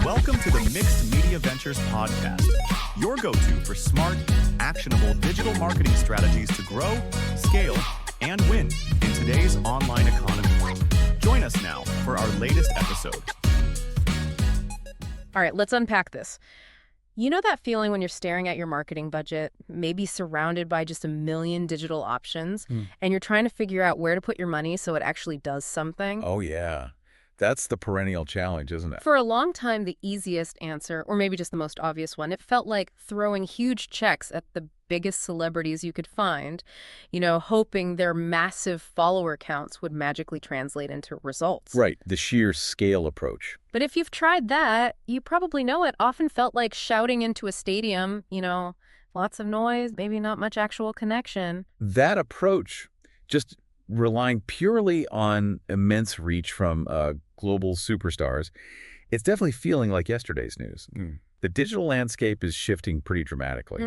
Welcome to the Mixed Media Ventures podcast, your go-to for smart, actionable digital marketing strategies to grow, scale, and win in today's online economy. Join us now for our latest episode. All right, let's unpack this. You know that feeling when you're staring at your marketing budget, maybe surrounded by just a million digital options, and you're trying to figure out where to put your money so it actually does something? Oh, yeah. That's the perennial challenge, isn't it? For a long time, the easiest answer, or maybe just the most obvious one, it felt like throwing huge checks at the biggest celebrities you could find, hoping their massive follower counts would magically translate into results. Right, the sheer scale approach. But if you've tried that, you probably know it often felt like shouting into a stadium, lots of noise, maybe not much actual connection. That approach, just relying purely on immense reach from global superstars, it's definitely feeling like yesterday's news. The digital landscape is shifting pretty dramatically.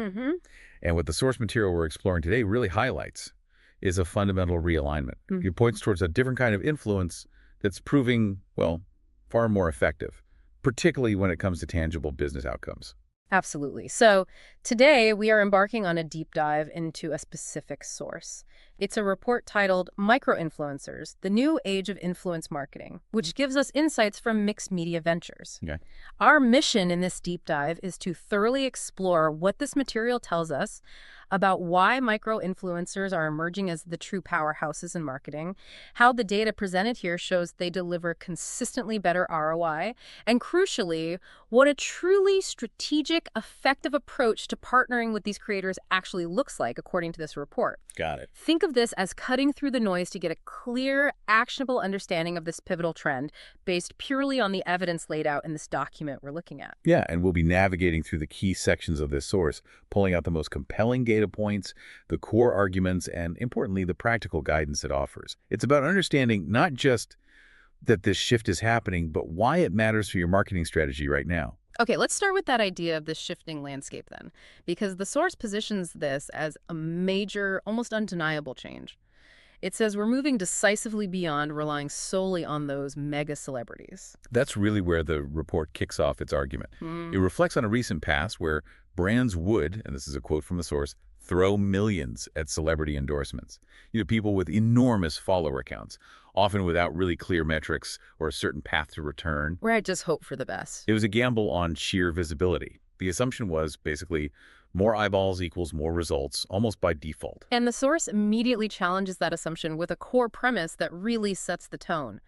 And what the source material we're exploring today really highlights is a fundamental realignment. It points towards a different kind of influence that's proving, well, far more effective, particularly when it comes to tangible business outcomes. Absolutely. So today we are embarking on a deep dive into a specific source. It's a report titled Micro-Influencers, the New Age of Influence Marketing, which gives us insights from Mixed Media Ventures. Okay. Our mission in this deep dive is to thoroughly explore what this material tells us about why micro-influencers are emerging as the true powerhouses in marketing, how the data presented here shows they deliver consistently better ROI, and crucially, what a truly strategic, effective approach to partnering with these creators actually looks like, according to this report. Got it. Think of this as cutting through the noise to get a clear, actionable understanding of this pivotal trend based purely on the evidence laid out in this document we're looking at. Yeah, and we'll be navigating through the key sections of this source, pulling out the most compelling data points, the core arguments, and importantly, the practical guidance it offers. It's about understanding not just that this shift is happening, but why it matters for your marketing strategy right now. Okay, let's start with that idea of this shifting landscape then, because the source positions this as a major, almost undeniable change. It says we're moving decisively beyond relying solely on those mega celebrities. That's really where the report kicks off its argument. It reflects on a recent past where brands would, and this is a quote from the source, throw millions at celebrity endorsements. People with enormous follower accounts, often without really clear metrics or a certain path to return. Where I just hope for the best. It was a gamble on sheer visibility. The assumption was basically more eyeballs equals more results, almost by default. And the source immediately challenges that assumption with a core premise that really sets the tone.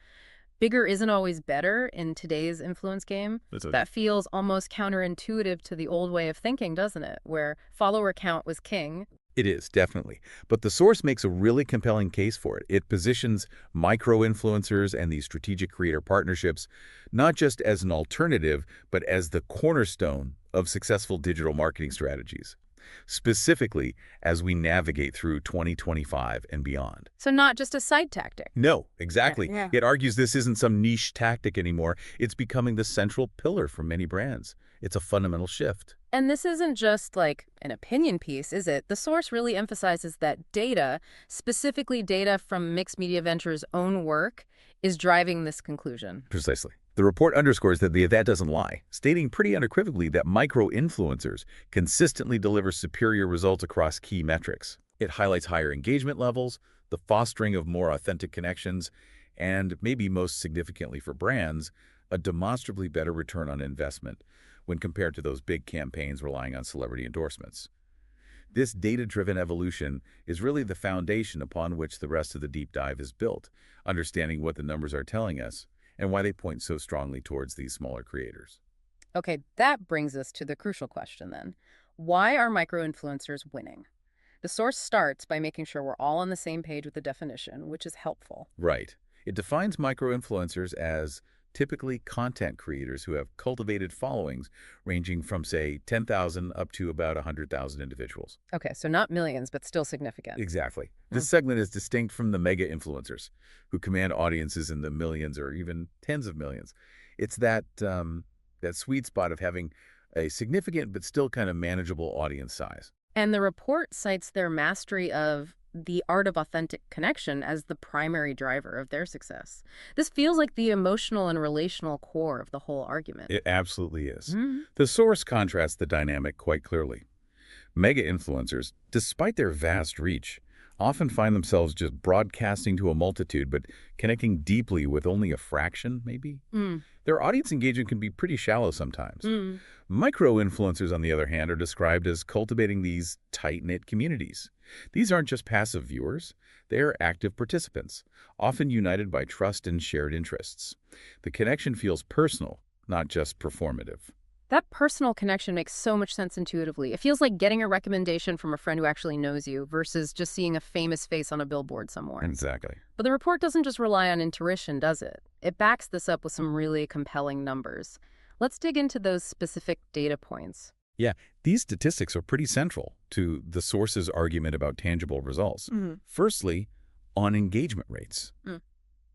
Bigger isn't always better in today's influence game. That feels almost counterintuitive to the old way of thinking, doesn't it? Where follower count was king. It is, definitely. But the source makes a really compelling case for it. It positions micro-influencers and these strategic creator partnerships not just as an alternative, but as the cornerstone of successful digital marketing strategies, specifically as we navigate through 2025 and beyond. So not just a side tactic. No, exactly. Yeah. It argues this isn't some niche tactic anymore. It's becoming the central pillar for many brands. It's a fundamental shift. And this isn't just like an opinion piece, is it? The source really emphasizes that data, specifically data from Mixed Media Ventures' own work, is driving this conclusion. Precisely. The report underscores that that doesn't lie, stating pretty unequivocally that micro-influencers consistently deliver superior results across key metrics. It highlights higher engagement levels, the fostering of more authentic connections, and maybe most significantly for brands, a demonstrably better return on investment when compared to those big campaigns relying on celebrity endorsements. This data-driven evolution is really the foundation upon which the rest of the deep dive is built, understanding what the numbers are telling us and why they point so strongly towards these smaller creators. Okay, that brings us to the crucial question then. Why are micro-influencers winning? The source starts by making sure we're all on the same page with the definition, which is helpful. Right. It defines micro-influencers as typically content creators who have cultivated followings ranging from, say, 10,000 up to about 100,000 individuals. Okay, so not millions, but still significant. Exactly. This segment is distinct from the mega influencers who command audiences in the millions or even tens of millions. It's that sweet spot of having a significant but still kind of manageable audience size. And the report cites their mastery of the art of authentic connection as the primary driver of their success. This feels like the emotional and relational core of the whole argument. It absolutely is. Mhm. The source contrasts the dynamic quite clearly. Mega influencers, despite their vast reach, often find themselves just broadcasting to a multitude, but connecting deeply with only a fraction, maybe? Mm. Their audience engagement can be pretty shallow sometimes. Mm. Micro-influencers, on the other hand, are described as cultivating these tight-knit communities. These aren't just passive viewers. They are active participants, often united by trust and shared interests. The connection feels personal, not just performative. That personal connection makes so much sense intuitively. It feels like getting a recommendation from a friend who actually knows you versus just seeing a famous face on a billboard somewhere. Exactly. But the report doesn't just rely on intuition, does it? It backs this up with some really compelling numbers. Let's dig into those specific data points. Yeah, these statistics are pretty central to the source's argument about tangible results. Firstly, on engagement rates. Mm.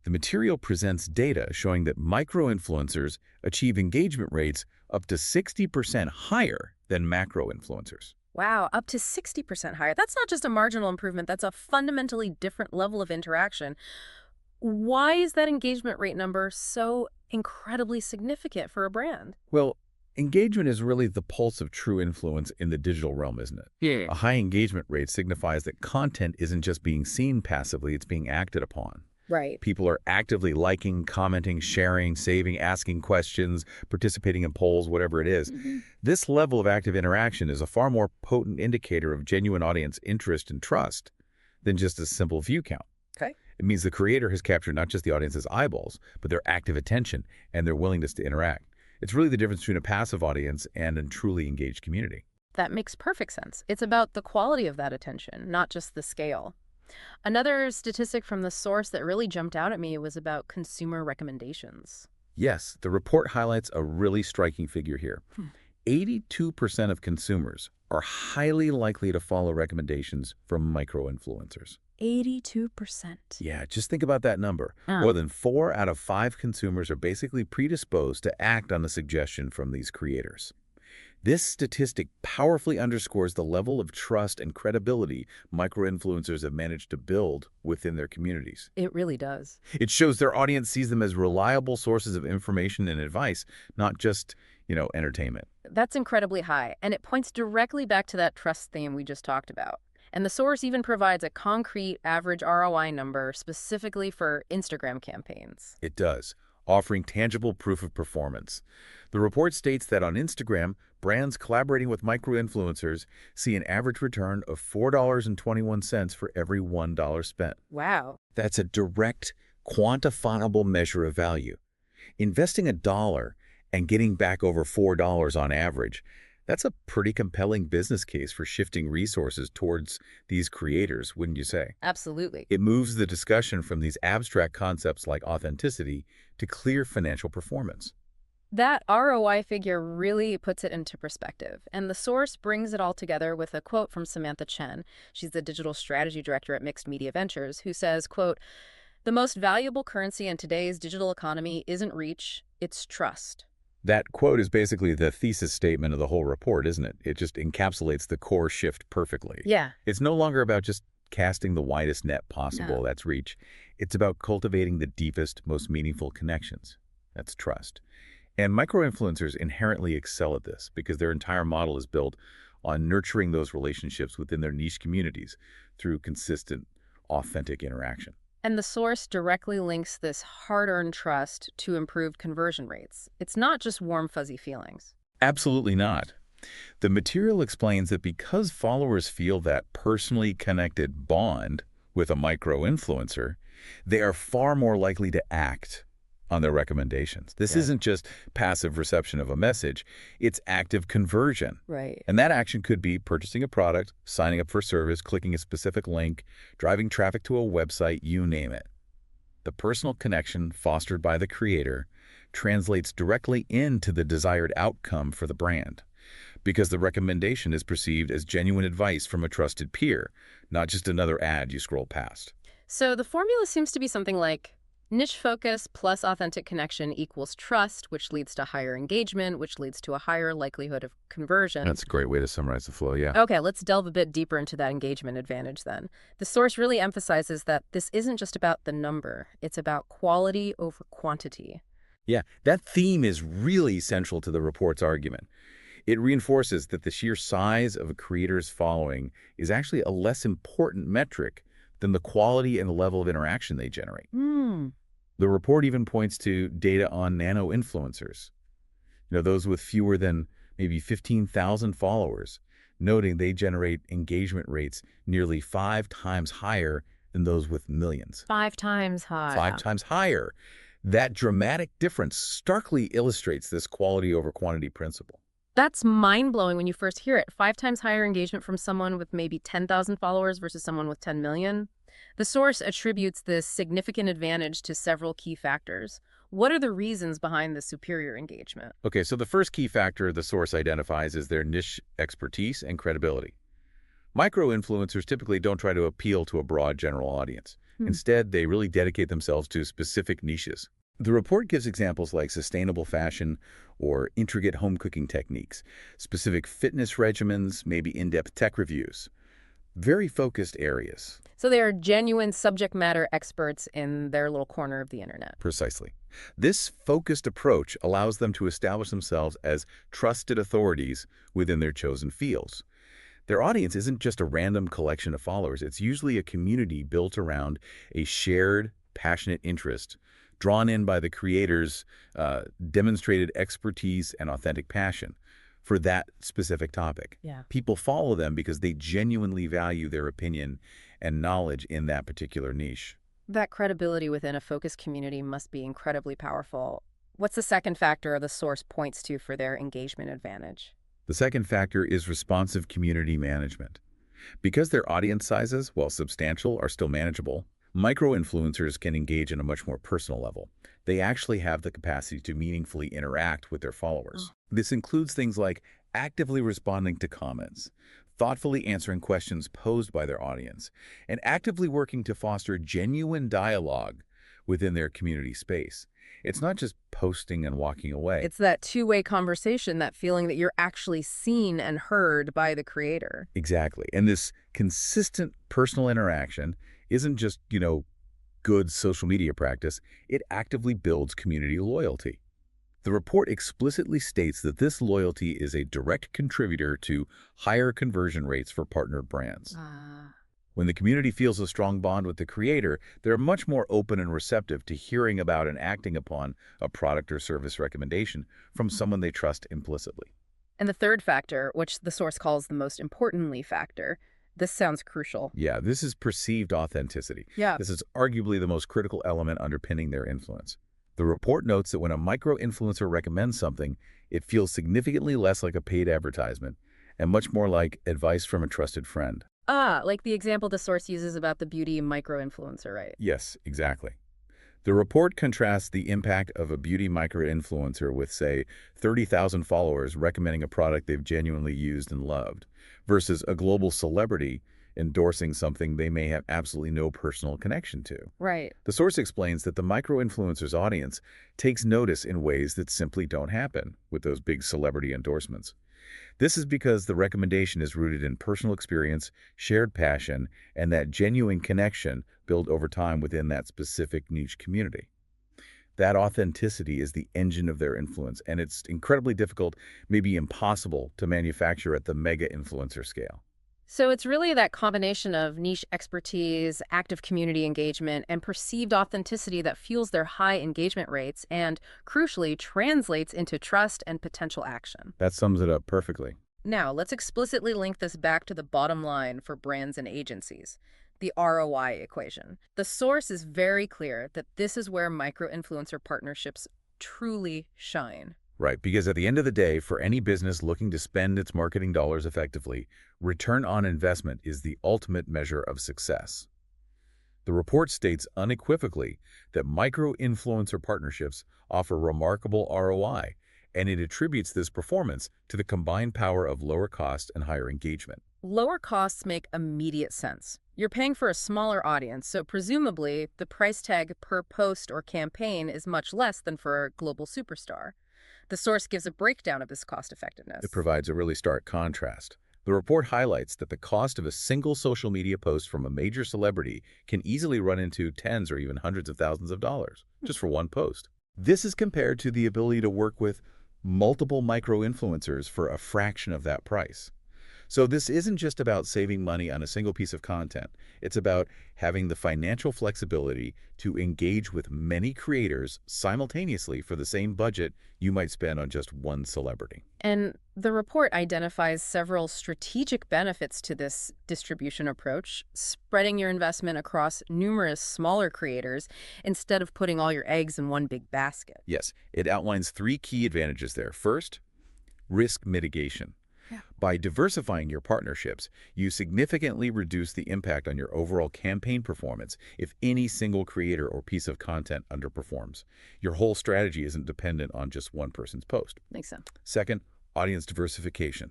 The material presents data showing that micro-influencers achieve engagement rates up to 60% higher than macro-influencers. Wow, up to 60% higher. That's not just a marginal improvement, that's a fundamentally different level of interaction. Why is that engagement rate number so incredibly significant for a brand? Well, engagement is really the pulse of true influence in the digital realm, isn't it? Yeah. A high engagement rate signifies that content isn't just being seen passively, it's being acted upon. Right. People are actively liking, commenting, sharing, saving, asking questions, participating in polls, whatever it is. This level of active interaction is a far more potent indicator of genuine audience interest and trust than just a simple view count. Okay. It means the creator has captured not just the audience's eyeballs, but their active attention and their willingness to interact. It's really the difference between a passive audience and a truly engaged community. That makes perfect sense. It's about the quality of that attention, not just the scale. Another statistic from the source that really jumped out at me was about consumer recommendations. Yes, the report highlights a really striking figure here. 82% of consumers are highly likely to follow recommendations from micro-influencers. 82%. Yeah, just think about that number. More than 4 out of 5 consumers are basically predisposed to act on a suggestion from these creators. This statistic powerfully underscores the level of trust and credibility micro-influencers have managed to build within their communities. It really does. It shows their audience sees them as reliable sources of information and advice, not just, entertainment. That's incredibly high, and it points directly back to that trust theme we just talked about. And the source even provides a concrete average ROI number specifically for Instagram campaigns. It does, offering tangible proof of performance. The report states that on Instagram, brands collaborating with micro-influencers see an average return of $4.21 for every $1 spent. Wow. That's a direct, quantifiable measure of value. Investing $1 and getting back over $4 on average, that's a pretty compelling business case for shifting resources towards these creators, wouldn't you say? Absolutely. It moves the discussion from these abstract concepts like authenticity to clear financial performance. That ROI figure really puts it into perspective, and the source brings it all together with a quote from Samantha Chen. She's the digital strategy director at Mixed Media Ventures, who says, quote, "The most valuable currency in today's digital economy isn't reach, it's trust." That quote is basically the thesis statement of the whole report, isn't it? It just encapsulates the core shift perfectly. Yeah. It's no longer about just casting the widest net possible, that's reach. It's about cultivating the deepest, most meaningful connections. That's trust. And micro-influencers inherently excel at this because their entire model is built on nurturing those relationships within their niche communities through consistent, authentic interaction. And the source directly links this hard-earned trust to improved conversion rates. It's not just warm, fuzzy feelings. Absolutely not. The material explains that because followers feel that personally connected bond with a micro-influencer, they are far more likely to act on their recommendations. This isn't just passive reception of a message, it's active conversion. Right. And that action could be purchasing a product, signing up for service, clicking a specific link, driving traffic to a website, you name it. The personal connection fostered by the creator translates directly into the desired outcome for the brand, because the recommendation is perceived as genuine advice from a trusted peer, not just another ad you scroll past. So the formula seems to be something like Niche focus plus authentic connection equals trust, which leads to higher engagement, which leads to a higher likelihood of conversion. That's a great way to summarize the flow, yeah. Okay, let's delve a bit deeper into that engagement advantage then. The source really emphasizes that this isn't just about the number, it's about quality over quantity. Yeah, that theme is really central to the report's argument. It reinforces that the sheer size of a creator's following is actually a less important metric than the quality and the level of interaction they generate. Hmm. The report even points to data on nano-influencers, those with fewer than maybe 15,000 followers, noting they generate engagement rates nearly 5 times higher than those with millions. 5 times high. 5 times higher. That dramatic difference starkly illustrates this quality over quantity principle. That's mind-blowing when you first hear it. 5 times higher engagement from someone with maybe 10,000 followers versus someone with 10 million. The source attributes this significant advantage to several key factors. What are the reasons behind the superior engagement? Okay, so the first key factor the source identifies is their niche expertise and credibility. Micro-influencers typically don't try to appeal to a broad general audience. Instead, they really dedicate themselves to specific niches. The report gives examples like sustainable fashion or intricate home cooking techniques, specific fitness regimens, maybe in-depth tech reviews. Very focused areas. So they are genuine subject matter experts in their little corner of the internet. Precisely. This focused approach allows them to establish themselves as trusted authorities within their chosen fields. Their audience isn't just a random collection of followers. It's usually a community built around a shared, passionate interest, drawn in by the creators' demonstrated expertise and authentic passion for that specific topic. Yeah. People follow them because they genuinely value their opinion and knowledge in that particular niche. That credibility within a focused community must be incredibly powerful. What's the second factor the source points to for their engagement advantage? The second factor is responsive community management. Because their audience sizes, while substantial, are still manageable, micro-influencers can engage in a much more personal level. They actually have the capacity to meaningfully interact with their followers. This includes things like actively responding to comments, thoughtfully answering questions posed by their audience, and actively working to foster genuine dialogue within their community space. It's not just posting and walking away. It's that two-way conversation, that feeling that you're actually seen and heard by the creator. Exactly. And this consistent personal interaction isn't just, good social media practice. It actively builds community loyalty. The report explicitly states that this loyalty is a direct contributor to higher conversion rates for partnered brands. When the community feels a strong bond with the creator, they're much more open and receptive to hearing about and acting upon a product or service recommendation from someone they trust implicitly. And the third factor, which the source calls the most importantly factor, this sounds crucial. Yeah, this is perceived authenticity. Yeah. This is arguably the most critical element underpinning their influence. The report notes that when a micro-influencer recommends something, it feels significantly less like a paid advertisement and much more like advice from a trusted friend. Like the example the source uses about the beauty micro-influencer, right? Yes, exactly. The report contrasts the impact of a beauty micro-influencer with, say, 30,000 followers recommending a product they've genuinely used and loved, versus a global celebrity endorsing something they may have absolutely no personal connection to. Right. The source explains that the micro-influencer's audience takes notice in ways that simply don't happen with those big celebrity endorsements. This is because the recommendation is rooted in personal experience, shared passion, and that genuine connection built over time within that specific niche community. That authenticity is the engine of their influence, and it's incredibly difficult, maybe impossible, to manufacture at the mega-influencer scale. So it's really that combination of niche expertise, active community engagement, and perceived authenticity that fuels their high engagement rates and, crucially, translates into trust and potential action. That sums it up perfectly. Now, let's explicitly link this back to the bottom line for brands and agencies, the ROI equation. The source is very clear that this is where micro-influencer partnerships truly shine. Right, because at the end of the day, for any business looking to spend its marketing dollars effectively, return on investment is the ultimate measure of success. The report states unequivocally that micro-influencer partnerships offer remarkable ROI, and it attributes this performance to the combined power of lower cost and higher engagement. Lower costs make immediate sense. You're paying for a smaller audience, so presumably the price tag per post or campaign is much less than for a global superstar. The source gives a breakdown of this cost effectiveness. It provides a really stark contrast. The report highlights that the cost of a single social media post from a major celebrity can easily run into tens or even hundreds of thousands of dollars just for one post. This is compared to the ability to work with multiple micro-influencers for a fraction of that price. So this isn't just about saving money on a single piece of content. It's about having the financial flexibility to engage with many creators simultaneously for the same budget you might spend on just one celebrity. And the report identifies several strategic benefits to this distribution approach, spreading your investment across numerous smaller creators instead of putting all your eggs in one big basket. Yes, it outlines 3 key advantages there. First, risk mitigation. By diversifying your partnerships, you significantly reduce the impact on your overall campaign performance if any single creator or piece of content underperforms. Your whole strategy isn't dependent on just one person's post. Makes sense. Second, audience diversification.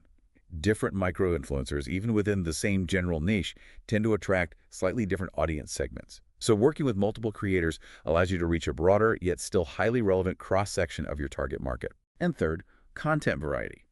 Different micro-influencers, even within the same general niche, tend to attract slightly different audience segments. So working with multiple creators allows you to reach a broader, yet still highly relevant cross-section of your target market. And third, content variety.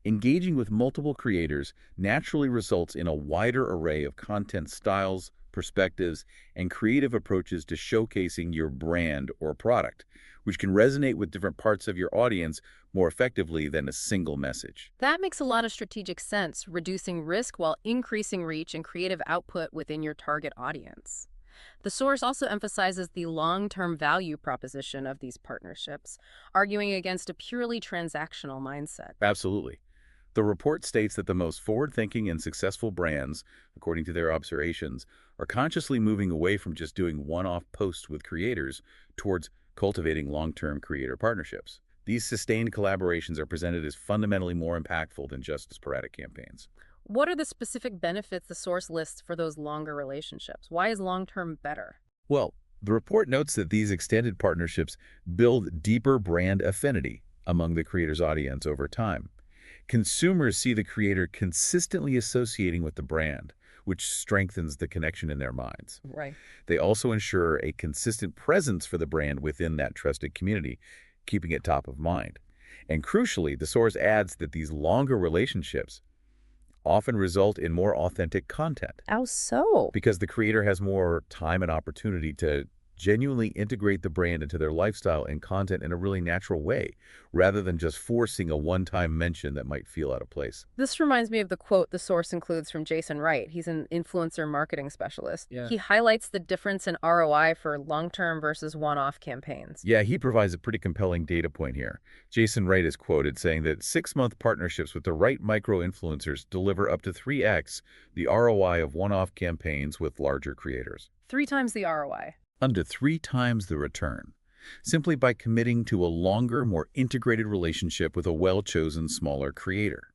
Engaging with multiple creators naturally results in a wider array of content styles, perspectives, and creative approaches to showcasing your brand or product, which can resonate with different parts of your audience more effectively than a single message. That makes a lot of strategic sense, reducing risk while increasing reach and creative output within your target audience. The source also emphasizes the long-term value proposition of these partnerships, arguing against a purely transactional mindset. Absolutely. The report states that the most forward-thinking and successful brands, according to their observations, are consciously moving away from just doing one-off posts with creators towards cultivating long-term creator partnerships. These sustained collaborations are presented as fundamentally more impactful than just sporadic campaigns. What are the specific benefits the source lists for those longer relationships? Why is long-term better? Well, the report notes that these extended partnerships build deeper brand affinity among the creator's audience over time. Consumers see the creator consistently associating with the brand, which strengthens the connection in their minds. Right. They also ensure a consistent presence for the brand within that trusted community, keeping it top of mind. And crucially, the source adds that these longer relationships often result in more authentic content. How so? Because the creator has more time and opportunity to genuinely integrate the brand into their lifestyle and content in a really natural way, rather than just forcing a one-time mention that might feel out of place. This reminds me of the quote the source includes from Jason Wright. He's an influencer marketing specialist. Yeah. He highlights the difference in ROI for long-term versus one-off campaigns. Yeah, he provides a pretty compelling data point here. Jason Wright is quoted saying that 6-month partnerships with the right micro-influencers deliver up to 3x the ROI of one-off campaigns with larger creators. 3 times the ROI. Under 3 times the return, simply by committing to a longer, more integrated relationship with a well-chosen smaller creator.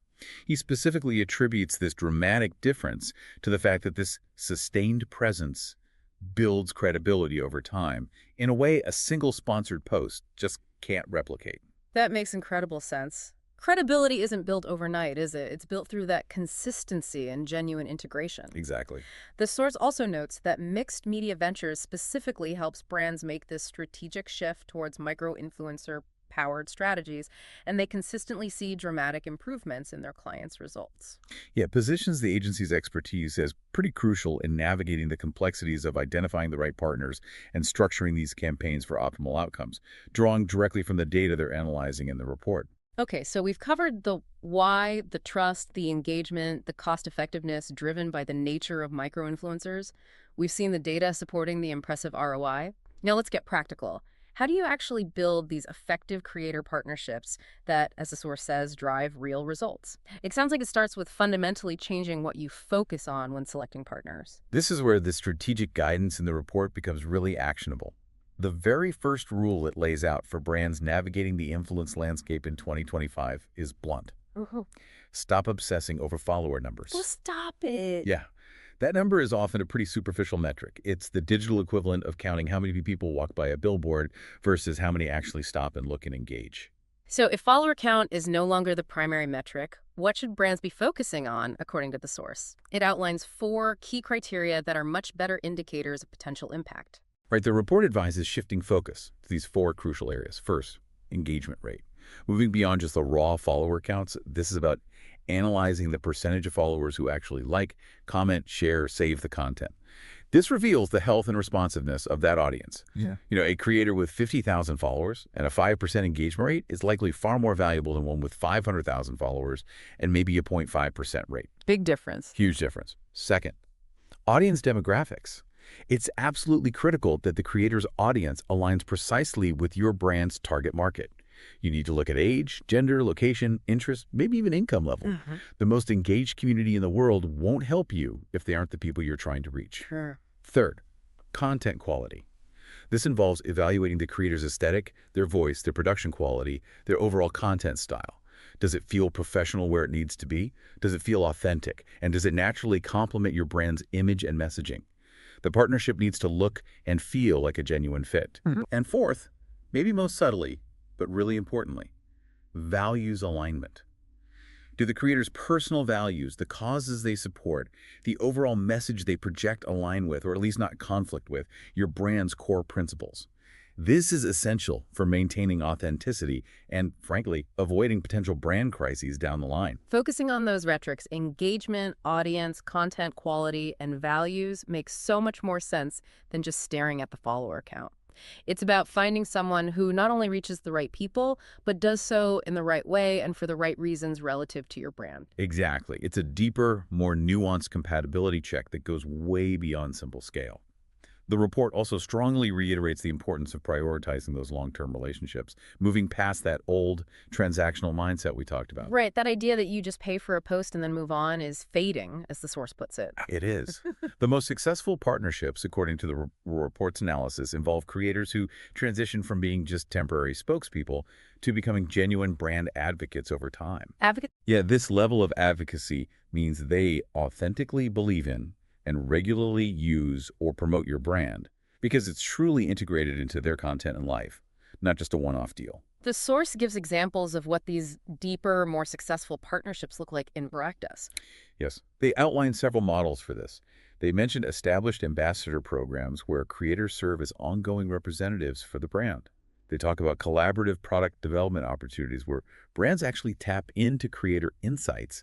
He specifically attributes this dramatic difference to the fact that this sustained presence builds credibility over time in a way a single sponsored post just can't replicate. That makes incredible sense. Credibility isn't built overnight, is it? It's built through that consistency and genuine integration. Exactly. The source also notes that mixed media ventures specifically helps brands make this strategic shift towards micro-influencer-powered strategies, and they consistently see dramatic improvements in their clients' results. Yeah, positions the agency's expertise as pretty crucial in navigating the complexities of identifying the right partners and structuring these campaigns for optimal outcomes, drawing directly from the data they're analyzing in the report. Okay, so we've covered the why, the trust, the engagement, the cost effectiveness driven by the nature of micro-influencers. We've seen the data supporting the impressive ROI. Now let's get practical. How do you actually build these effective creator partnerships that, as the source says, drive real results? It sounds like it starts with fundamentally changing what you focus on when selecting partners. This is where the strategic guidance in the report becomes really actionable. The very first rule it lays out for brands navigating the influence landscape in 2025 is blunt. Stop obsessing over follower numbers. Well, stop it. Yeah, that number is often a pretty superficial metric. It's the digital equivalent of counting how many people walk by a billboard versus how many actually stop and look and engage. So if follower count is no longer the primary metric, what should brands be focusing on, according to the source? It outlines 4 key criteria that are much better indicators of potential impact. Right, the report advises shifting focus to these 4 crucial areas. First, engagement rate. Moving beyond just the raw follower counts, this is about analyzing the percentage of followers who actually like, comment, share, save the content. This reveals the health and responsiveness of that audience. Yeah. A creator with 50,000 followers and a 5% engagement rate is likely far more valuable than one with 500,000 followers and maybe a 0.5% rate. Big difference. Huge difference. Second, audience demographics. It's absolutely critical that the creator's audience aligns precisely with your brand's target market. You need to look at age, gender, location, interest, maybe even income level. The most engaged community in the world won't help you if they aren't the people you're trying to reach. Sure. Third, content quality. This involves evaluating the creator's aesthetic, their voice, their production quality, their overall content style. Does it feel professional where it needs to be? Does it feel authentic? And does it naturally complement your brand's image and messaging? The partnership needs to look and feel like a genuine fit. And fourth, maybe most subtly, but really importantly, values alignment. Do the creator's personal values, the causes they support, the overall message they project align with, or at least not conflict with, your brand's core principles? This is essential for maintaining authenticity and, frankly, avoiding potential brand crises down the line. Focusing on those metrics, engagement, audience, content quality, and values makes so much more sense than just staring at the follower count. It's about finding someone who not only reaches the right people, but does so in the right way and for the right reasons relative to your brand. Exactly. It's a deeper, more nuanced compatibility check that goes way beyond simple scale. The report also strongly reiterates the importance of prioritizing those long-term relationships, moving past that old transactional mindset we talked about. Right, that idea that you just pay for a post and then move on is fading, as the source puts it. It is. The most successful partnerships, according to the report's analysis, involve creators who transition from being just temporary spokespeople to becoming genuine brand advocates over time. Advocate. Yeah, this level of advocacy means they authentically believe in and regularly use or promote your brand because it's truly integrated into their content and life, not just a one-off deal. The source gives examples of what these deeper, more successful partnerships look like in practice. Yes, they outline several models for this. They mentioned established ambassador programs where creators serve as ongoing representatives for the brand. They talk about collaborative product development opportunities where brands actually tap into creator insights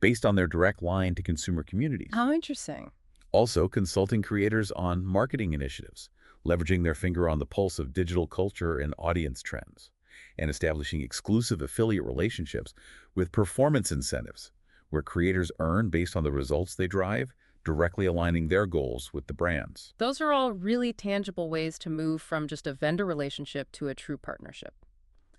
based on their direct line to consumer communities. How interesting. Also, consulting creators on marketing initiatives, leveraging their finger on the pulse of digital culture and audience trends, and establishing exclusive affiliate relationships with performance incentives, where creators earn based on the results they drive, directly aligning their goals with the brands. Those are all really tangible ways to move from just a vendor relationship to a true partnership.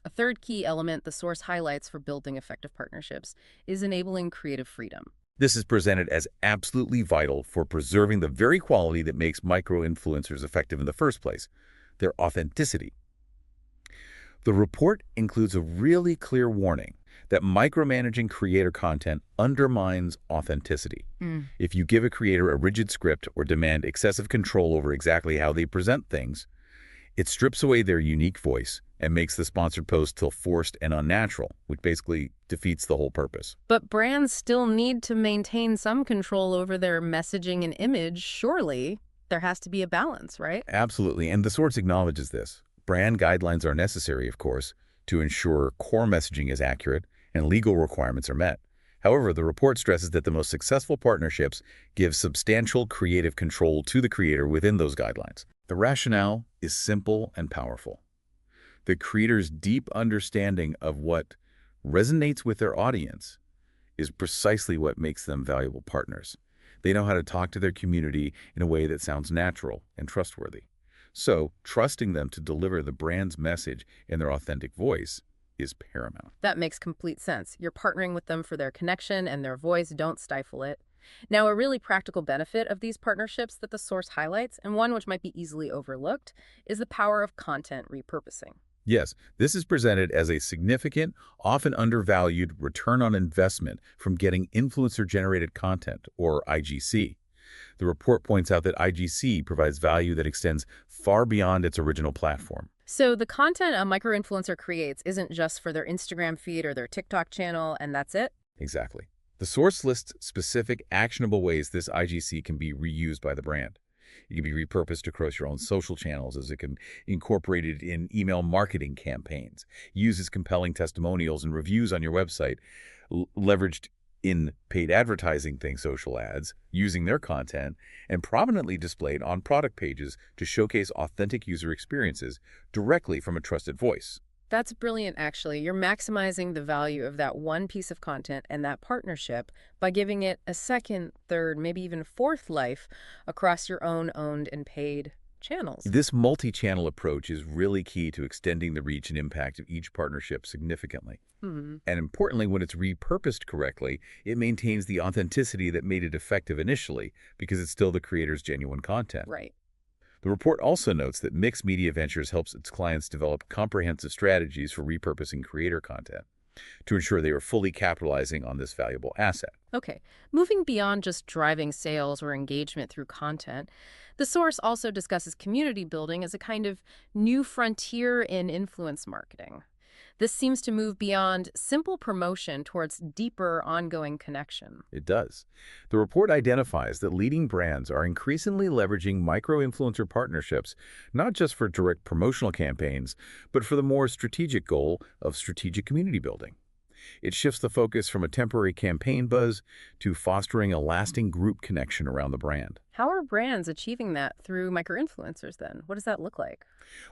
A third key element the source highlights for building effective partnerships is enabling creative freedom. This is presented as absolutely vital for preserving the very quality that makes micro-influencers effective in the first place, their authenticity. The report includes a really clear warning that micromanaging creator content undermines authenticity. If you give a creator a rigid script or demand excessive control over exactly how they present things, it strips away their unique voice and makes the sponsored post feel forced and unnatural, which basically defeats the whole purpose. But brands still need to maintain some control over their messaging and image. Surely there has to be a balance, right? Absolutely, and the source acknowledges this. Brand guidelines are necessary, of course, to ensure core messaging is accurate and legal requirements are met. However, the report stresses that the most successful partnerships give substantial creative control to the creator within those guidelines. The rationale is simple and powerful. The creator's deep understanding of what resonates with their audience is precisely what makes them valuable partners. They know how to talk to their community in a way that sounds natural and trustworthy. So, trusting them to deliver the brand's message in their authentic voice is paramount. That makes complete sense. You're partnering with them for their connection and their voice. Don't stifle it. Now, a really practical benefit of these partnerships that the source highlights, and one which might be easily overlooked, is the power of content repurposing. Yes, this is presented as a significant, often undervalued return on investment from getting influencer-generated content, or IGC. The report points out that IGC provides value that extends far beyond its original platform. So the content a micro-influencer creates isn't just for their Instagram feed or their TikTok channel, and that's it? Exactly. The source lists specific actionable ways this IGC can be reused by the brand. It can be repurposed across your own social channels as it can be incorporated in email marketing campaigns, used as compelling testimonials and reviews on your website, leveraged in paid advertising things, social ads, using their content, and prominently displayed on product pages to showcase authentic user experiences directly from a trusted voice. That's brilliant, actually. You're maximizing the value of that one piece of content and that partnership by giving it a second, third, maybe even fourth life across your own owned and paid channels. This multi-channel approach is really key to extending the reach and impact of each partnership significantly. Hmm. And importantly, when it's repurposed correctly, it maintains the authenticity that made it effective initially because it's still the creator's genuine content. Right. The report also notes that Mixed Media Ventures helps its clients develop comprehensive strategies for repurposing creator content to ensure they are fully capitalizing on this valuable asset. Okay. Moving beyond just driving sales or engagement through content, the source also discusses community building as a kind of new frontier in influence marketing. This seems to move beyond simple promotion towards deeper, ongoing connection. It does. The report identifies that leading brands are increasingly leveraging micro-influencer partnerships, not just for direct promotional campaigns, but for the more strategic goal of strategic community building. It shifts the focus from a temporary campaign buzz to fostering a lasting group connection around the brand. How are brands achieving that through micro-influencers then? What does that look like?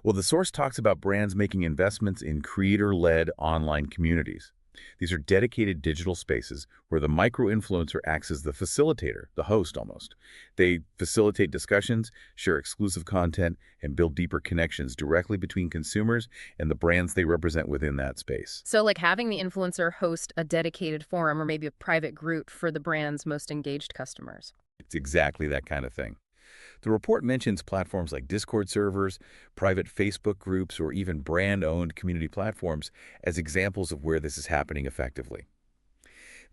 Well, the source talks about brands making investments in creator-led online communities. These are dedicated digital spaces where the micro-influencer acts as the facilitator, the host almost. They facilitate discussions, share exclusive content, and build deeper connections directly between consumers and the brands they represent within that space. So like having the influencer host a dedicated forum or maybe a private group for the brand's most engaged customers. It's exactly that kind of thing. The report mentions platforms like Discord servers, private Facebook groups, or even brand-owned community platforms as examples of where this is happening effectively.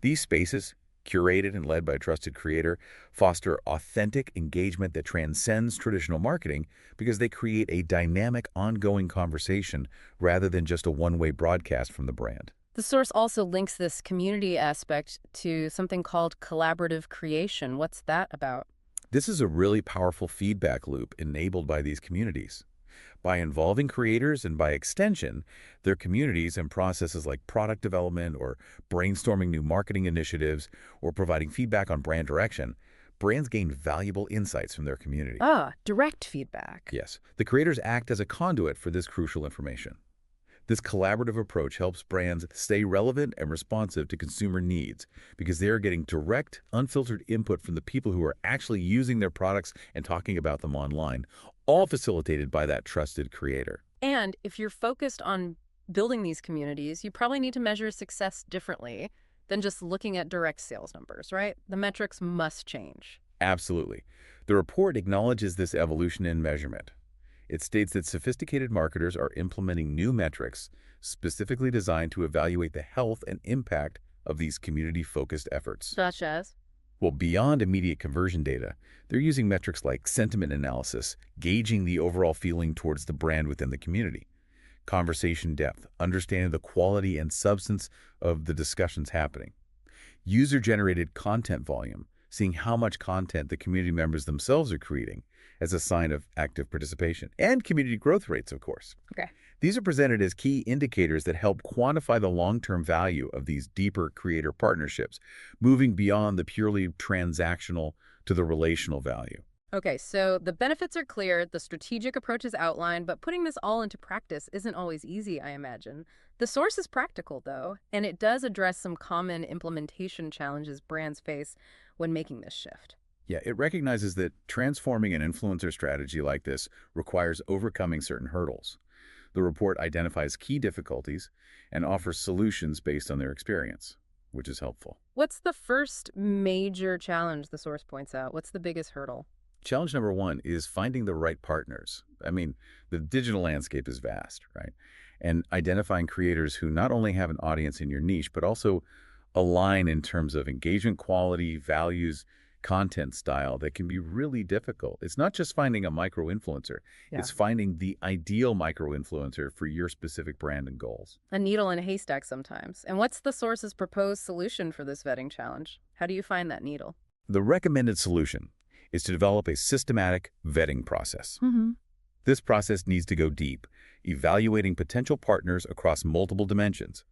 These spaces, curated and led by a trusted creator, foster authentic engagement that transcends traditional marketing because they create a dynamic, ongoing conversation rather than just a one-way broadcast from the brand. The source also links this community aspect to something called collaborative creation. What's that about? This is a really powerful feedback loop enabled by these communities. By involving creators and by extension, their communities in processes like product development or brainstorming new marketing initiatives or providing feedback on brand direction, brands gain valuable insights from their community. Ah, direct feedback. Yes, the creators act as a conduit for this crucial information. This collaborative approach helps brands stay relevant and responsive to consumer needs because they are getting direct, unfiltered input from the people who are actually using their products and talking about them online, all facilitated by that trusted creator. And if you're focused on building these communities, you probably need to measure success differently than just looking at direct sales numbers, right? The metrics must change. Absolutely. The report acknowledges this evolution in measurement. It states that sophisticated marketers are implementing new metrics specifically designed to evaluate the health and impact of these community-focused efforts. Such as? Well, beyond immediate conversion data, they're using metrics like sentiment analysis, gauging the overall feeling towards the brand within the community, conversation depth, understanding the quality and substance of the discussions happening, user-generated content volume, seeing how much content the community members themselves are creating as a sign of active participation, and community growth rates, of course. Okay. These are presented as key indicators that help quantify the long-term value of these deeper creator partnerships, moving beyond the purely transactional to the relational value. Okay, so the benefits are clear, the strategic approach is outlined, but putting this all into practice isn't always easy, I imagine. The source is practical, though, and it does address some common implementation challenges brands face when making this shift. Yeah, it recognizes that transforming an influencer strategy like this requires overcoming certain hurdles. The report identifies key difficulties and offers solutions based on their experience, which is helpful. What's the first major challenge the source points out? What's the biggest hurdle? Challenge number one is finding the right partners. I mean, the digital landscape is vast, right? And identifying creators who not only have an audience in your niche, but also align in terms of engagement quality, values, content style that can be really difficult. It's not just finding a micro-influencer. Yeah. It's finding the ideal micro-influencer for your specific brand and goals. A needle in a haystack sometimes. And what's the source's proposed solution for this vetting challenge? How do you find that needle? The recommended solution is to develop a systematic vetting process. This process needs to go deep, evaluating potential partners across multiple dimensions: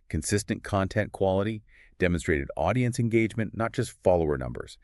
consistent content quality, demonstrated audience engagement, not just follower numbers,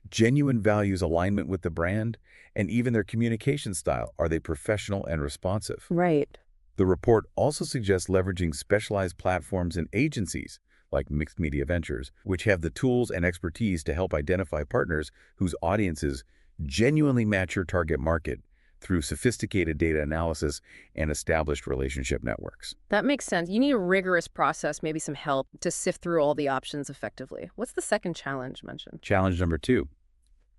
genuine values alignment with the brand, and even their communication style. Are they professional and responsive? Right. The report also suggests leveraging specialized platforms and agencies like Mixed Media Ventures, which have the tools and expertise to help identify partners whose audiences genuinely match your target market through sophisticated data analysis and established relationship networks. That makes sense. You need a rigorous process, maybe some help to sift through all the options effectively. What's the second challenge mentioned? Challenge number 2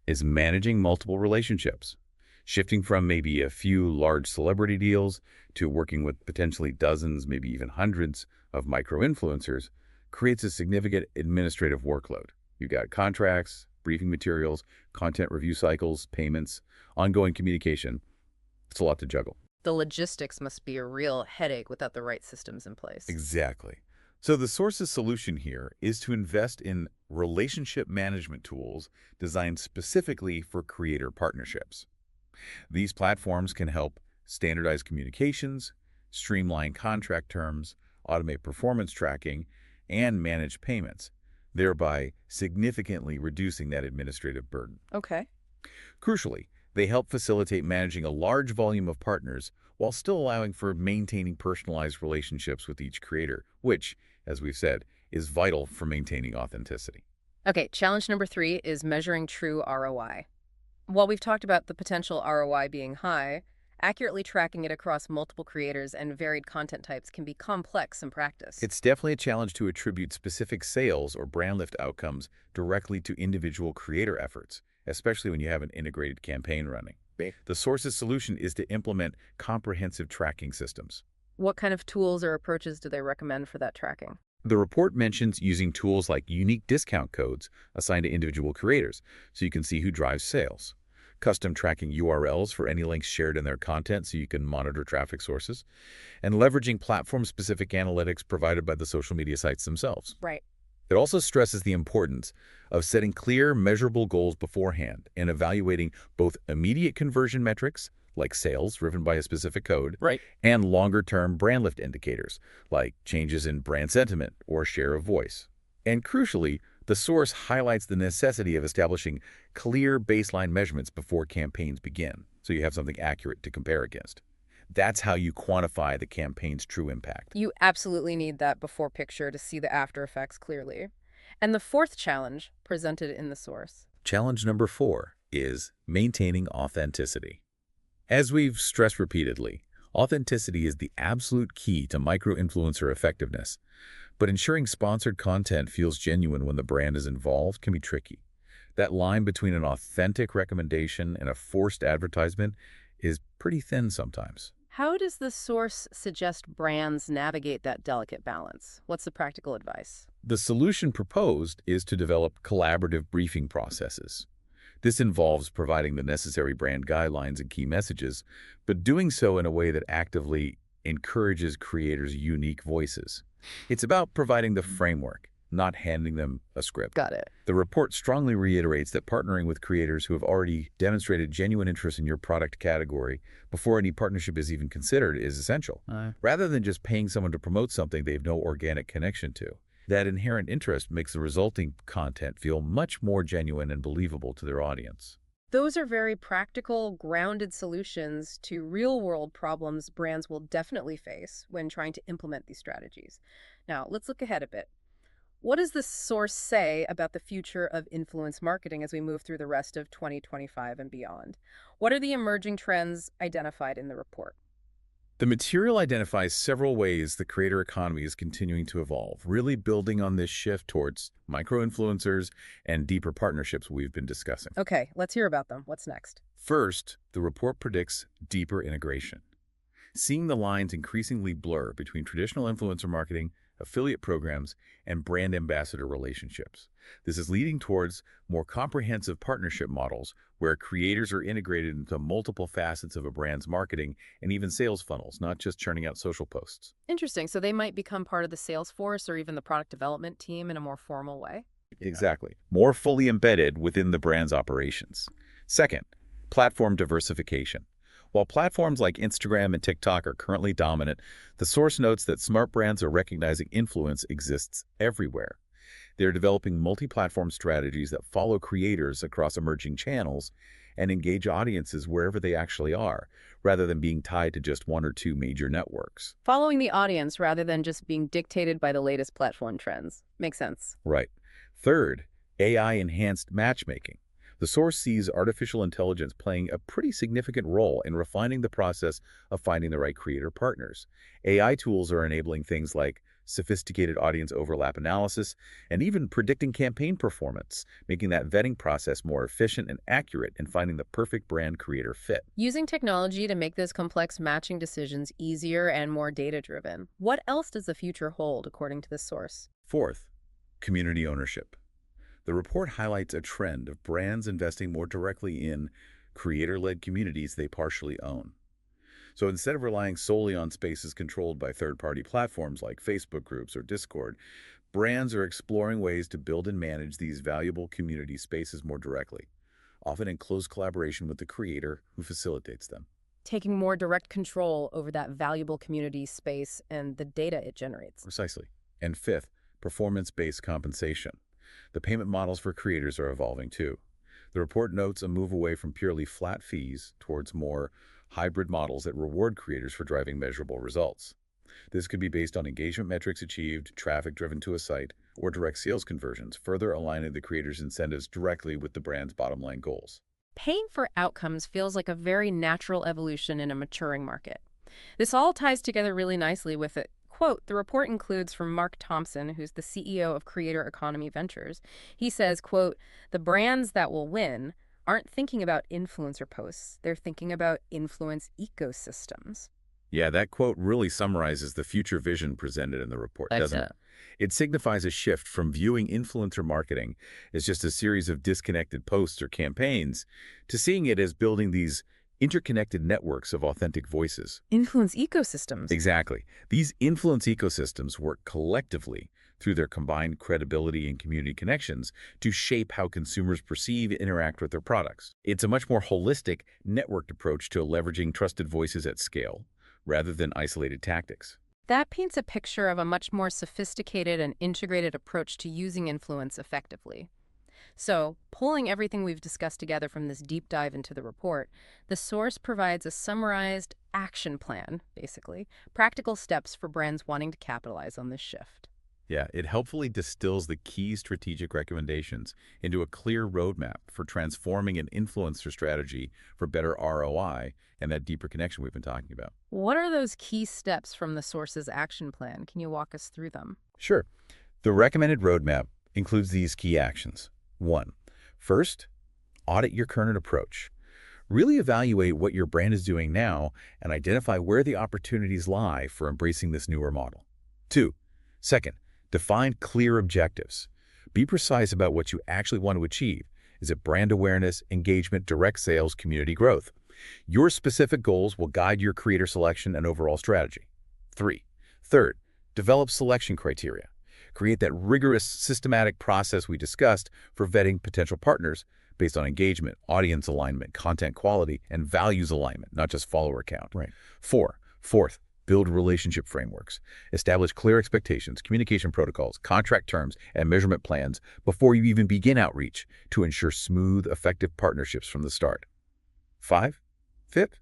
is managing multiple relationships. Shifting from maybe a few large celebrity deals to working with potentially dozens, maybe even hundreds of micro-influencers creates a significant administrative workload. You've got contracts, briefing materials, content review cycles, payments, ongoing communication. It's a lot to juggle. The logistics must be a real headache without the right systems in place. Exactly. So the source's solution here is to invest in relationship management tools designed specifically for creator partnerships. These platforms can help standardize communications, streamline contract terms, automate performance tracking, and manage payments, thereby significantly reducing that administrative burden. Okay. Crucially, they help facilitate managing a large volume of partners while still allowing for maintaining personalized relationships with each creator, which, as we've said, is vital for maintaining authenticity. Okay, challenge number 3 is measuring true ROI. While we've talked about the potential ROI being high, accurately tracking it across multiple creators and varied content types can be complex in practice. It's definitely a challenge to attribute specific sales or brand lift outcomes directly to individual creator efforts, especially when you have an integrated campaign running. The source's solution is to implement comprehensive tracking systems. What kind of tools or approaches do they recommend for that tracking? The report mentions using tools like unique discount codes assigned to individual creators so you can see who drives sales, custom tracking URLs for any links shared in their content so you can monitor traffic sources, and leveraging platform-specific analytics provided by the social media sites themselves. Right. It also stresses the importance of setting clear, measurable goals beforehand and evaluating both immediate conversion metrics, like sales driven by a specific code, and longer-term brand lift indicators, like changes in brand sentiment or share of voice. And crucially, the source highlights the necessity of establishing clear baseline measurements before campaigns begin, so you have something accurate to compare against. That's how you quantify the campaign's true impact. You absolutely need that before picture to see the after effects clearly. And the fourth challenge presented in the source. Challenge number 4 is maintaining authenticity. As we've stressed repeatedly, authenticity is the absolute key to micro-influencer effectiveness. But ensuring sponsored content feels genuine when the brand is involved can be tricky. That line between an authentic recommendation and a forced advertisement is pretty thin sometimes. How does the source suggest brands navigate that delicate balance? What's the practical advice? The solution proposed is to develop collaborative briefing processes. This involves providing the necessary brand guidelines and key messages, but doing so in a way that actively encourages creators' unique voices. It's about providing the framework, not handing them a script. Got it. The report strongly reiterates that partnering with creators who have already demonstrated genuine interest in your product category before any partnership is even considered is essential, rather than just paying someone to promote something they have no organic connection to. That inherent interest makes the resulting content feel much more genuine and believable to their audience. Those are very practical, grounded solutions to real-world problems brands will definitely face when trying to implement these strategies. Now, let's look ahead a bit. What does the source say about the future of influence marketing as we move through the rest of 2025 and beyond? What are the emerging trends identified in the report? The material identifies several ways the creator economy is continuing to evolve, really building on this shift towards micro-influencers and deeper partnerships we've been discussing. Okay, let's hear about them. What's next? First, the report predicts deeper integration. Seeing the lines increasingly blur between traditional influencer marketing, affiliate programs, and brand ambassador relationships. This is leading towards more comprehensive partnership models where creators are integrated into multiple facets of a brand's marketing and even sales funnels, not just churning out social posts. Interesting. So they might become part of the sales force or even the product development team in a more formal way. Exactly. More fully embedded within the brand's operations. Second, platform diversification. While platforms like Instagram and TikTok are currently dominant, the source notes that smart brands are recognizing influence exists everywhere. They're developing multi-platform strategies that follow creators across emerging channels and engage audiences wherever they actually are, rather than being tied to just one or two major networks. Following the audience rather than just being dictated by the latest platform trends. Makes sense. Right. Third, AI-enhanced matchmaking. The source sees artificial intelligence playing a pretty significant role in refining the process of finding the right creator partners. AI tools are enabling things like sophisticated audience overlap analysis and even predicting campaign performance, making that vetting process more efficient and accurate in finding the perfect brand creator fit. Using technology to make those complex matching decisions easier and more data-driven. What else does the future hold, according to this source? Fourth, community ownership. The report highlights a trend of brands investing more directly in creator-led communities they partially own. So instead of relying solely on spaces controlled by third-party platforms like Facebook groups or Discord, brands are exploring ways to build and manage these valuable community spaces more directly, often in close collaboration with the creator who facilitates them. Taking more direct control over that valuable community space and the data it generates. Precisely. And fifth, performance-based compensation. The payment models for creators are evolving too. The report notes a move away from purely flat fees towards more hybrid models that reward creators for driving measurable results. This could be based on engagement metrics achieved, traffic driven to a site, or direct sales conversions, further aligning the creator's incentives directly with the brand's bottom line goals. Paying for outcomes feels like a very natural evolution in a maturing market. This all ties together really nicely with it. Quote, the report includes from Mark Thompson, who's the CEO of Creator Economy Ventures. He says, quote, the brands that will win aren't thinking about influencer posts. They're thinking about influence ecosystems. Yeah, that quote really summarizes the future vision presented in the report, doesn't it? It signifies a shift from viewing influencer marketing as just a series of disconnected posts or campaigns to seeing it as building these interconnected networks of authentic voices. Influence ecosystems. Exactly. These influence ecosystems work collectively through their combined credibility and community connections to shape how consumers perceive and interact with their products. It's a much more holistic, networked approach to leveraging trusted voices at scale, rather than isolated tactics. That paints a picture of a much more sophisticated and integrated approach to using influence effectively. So, pulling everything we've discussed together from this deep dive into the report, the source provides a summarized action plan, basically, practical steps for brands wanting to capitalize on this shift. Yeah, it helpfully distills the key strategic recommendations into a clear roadmap for transforming an influencer strategy for better ROI and that deeper connection we've been talking about. What are those key steps from the source's action plan? Can you walk us through them? Sure. The recommended roadmap includes these key actions. 1. First, audit your current approach. Really evaluate what your brand is doing now and identify where the opportunities lie for embracing this newer model. 2. Second, define clear objectives. Be precise about what you actually want to achieve. Is it brand awareness, engagement, direct sales, community growth? Your specific goals will guide your creator selection and overall strategy. 3. Third, develop selection criteria. Create that rigorous, systematic process we discussed for vetting potential partners based on engagement, audience alignment, content quality, and values alignment, not just follower count. Right. Fourth, build relationship frameworks. Establish clear expectations, communication protocols, contract terms, and measurement plans before you even begin outreach to ensure smooth, effective partnerships from the start. Fifth,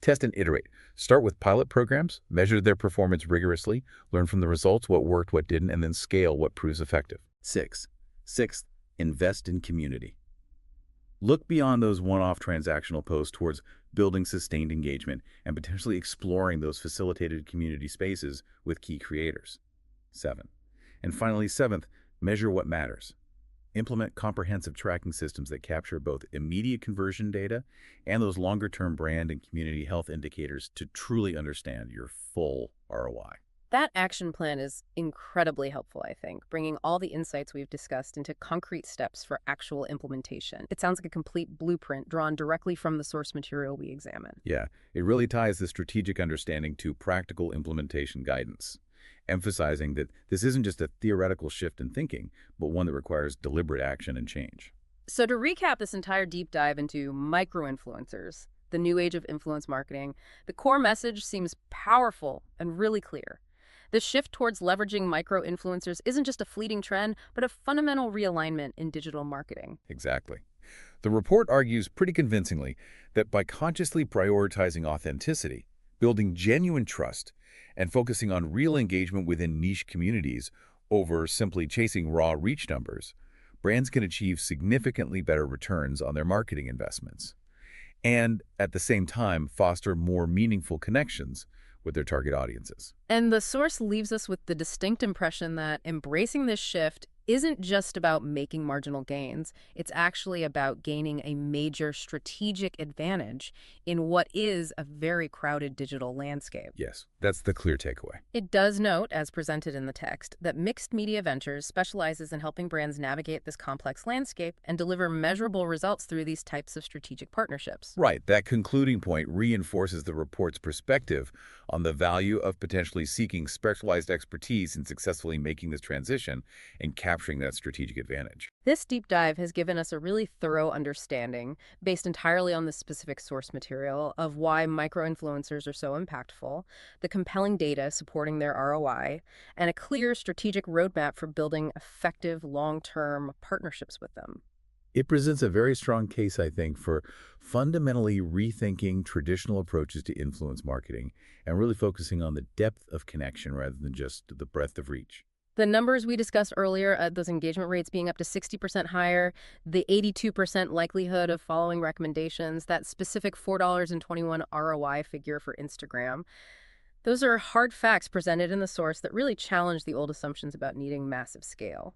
test and iterate. Start with pilot programs, measure their performance rigorously, learn from the results, what worked, what didn't, and then scale what proves effective. Sixth, invest in community. Look beyond those one-off transactional posts towards building sustained engagement and potentially exploring those facilitated community spaces with key creators. 7. And finally, 7th, measure what matters. Implement comprehensive tracking systems that capture both immediate conversion data and those longer-term brand and community health indicators to truly understand your full ROI. That action plan is incredibly helpful, I think, bringing all the insights we've discussed into concrete steps for actual implementation. It sounds like a complete blueprint drawn directly from the source material we examine. Yeah, it really ties the strategic understanding to practical implementation guidance, emphasizing that this isn't just a theoretical shift in thinking, but one that requires deliberate action and change. So to recap this entire deep dive into micro-influencers, the new age of influence marketing, the core message seems powerful and really clear. The shift towards leveraging micro-influencers isn't just a fleeting trend, but a fundamental realignment in digital marketing. Exactly. The report argues pretty convincingly that by consciously prioritizing authenticity, building genuine trust, and focusing on real engagement within niche communities over simply chasing raw reach numbers, brands can achieve significantly better returns on their marketing investments, and at the same time foster more meaningful connections with their target audiences. And the source leaves us with the distinct impression that embracing this shift isn't just about making marginal gains. It's actually about gaining a major strategic advantage in what is a very crowded digital landscape. Yes, that's the clear takeaway. It does note, as presented in the text, that Mixed Media Ventures specializes in helping brands navigate this complex landscape and deliver measurable results through these types of strategic partnerships. Right, that concluding point reinforces the report's perspective on the value of potentially seeking specialized expertise in successfully making this transition and capturing that strategic advantage. This deep dive has given us a really thorough understanding, based entirely on the specific source material, of why micro-influencers are so impactful, the compelling data supporting their ROI, and a clear strategic roadmap for building effective long-term partnerships with them. It presents a very strong case, I think, for fundamentally rethinking traditional approaches to influence marketing and really focusing on the depth of connection rather than just the breadth of reach. The numbers we discussed earlier, those engagement rates being up to 60% higher, the 82% likelihood of following recommendations, that specific $4.21 ROI figure for Instagram, those are hard facts presented in the source that really challenge the old assumptions about needing massive scale.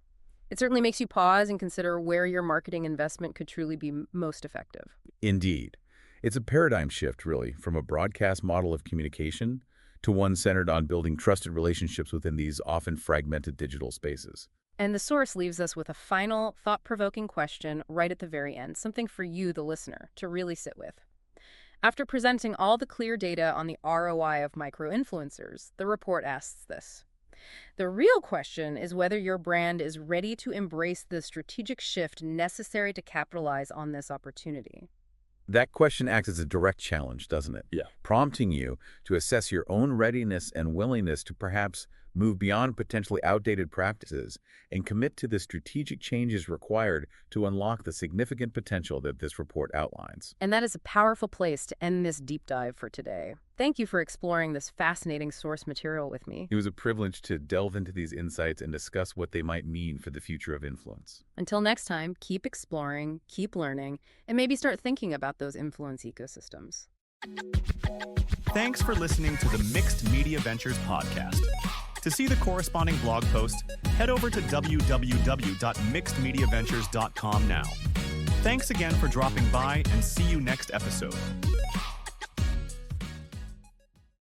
It certainly makes you pause and consider where your marketing investment could truly be most effective. Indeed. It's a paradigm shift, really, from a broadcast model of communication to one centered on building trusted relationships within these often fragmented digital spaces. And the source leaves us with a final, thought-provoking question right at the very end, something for you, the listener, to really sit with. After presenting all the clear data on the ROI of micro-influencers, the report asks this. The real question is whether your brand is ready to embrace the strategic shift necessary to capitalize on this opportunity. That question acts as a direct challenge, doesn't it? Yeah. Prompting you to assess your own readiness and willingness to perhaps move beyond potentially outdated practices and commit to the strategic changes required to unlock the significant potential that this report outlines. And that is a powerful place to end this deep dive for today. Thank you for exploring this fascinating source material with me. It was a privilege to delve into these insights and discuss what they might mean for the future of influence. Until next time, keep exploring, keep learning, and maybe start thinking about those influence ecosystems. Thanks for listening to the Mixed Media Ventures podcast. To see the corresponding blog post, head over to www.mixedmediaventures.com now. Thanks again for dropping by, and see you next episode.